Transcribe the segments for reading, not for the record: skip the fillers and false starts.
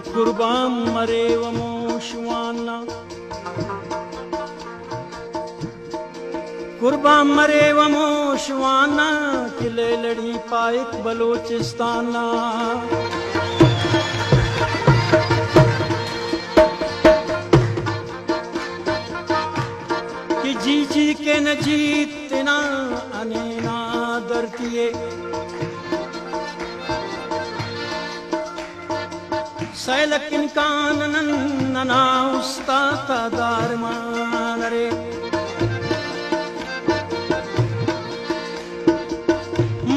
कुर्बान मरे वमोशवाना कुर्बान मरे वमोशवाना किले लड़ी पाइक बलोचिस्ताना कि जी के न जीतना अनेना दरतिये सैलकिन कानन नना उस्ताता दारमान रे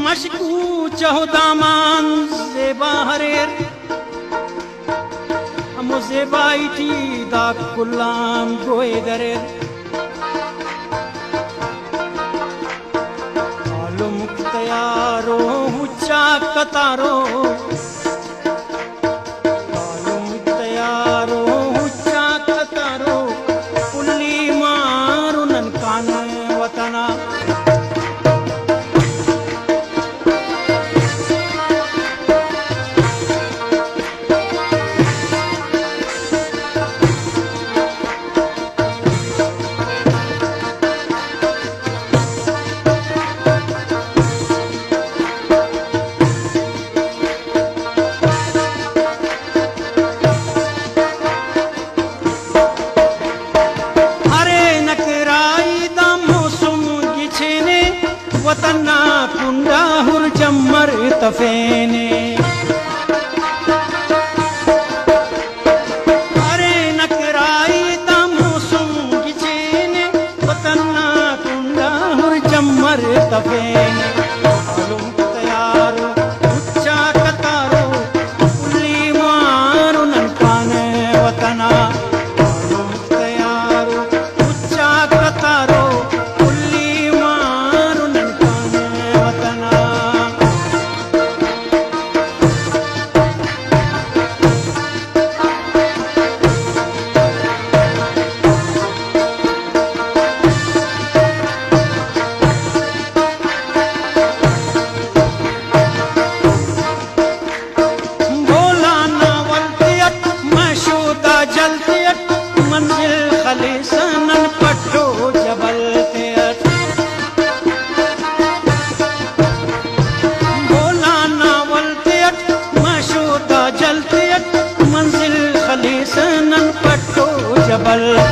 मशकू चहुदामान ज़ेबा हरेर हमो ज़ेबाई थी दा कुल्लाम गोए दरेर आलू मुख्तयारो हुच्चा कतारो वतना कुंडा हुर जम्मर तफेने अरे नकराई दामोसुम गिचेने वतना कुंडा हुर जम्मर तफेने आलूम तयारो उच्चा कतारो उल्ली मारो ननकाने वतना आलूम तयारो उच्चा कतारो जबल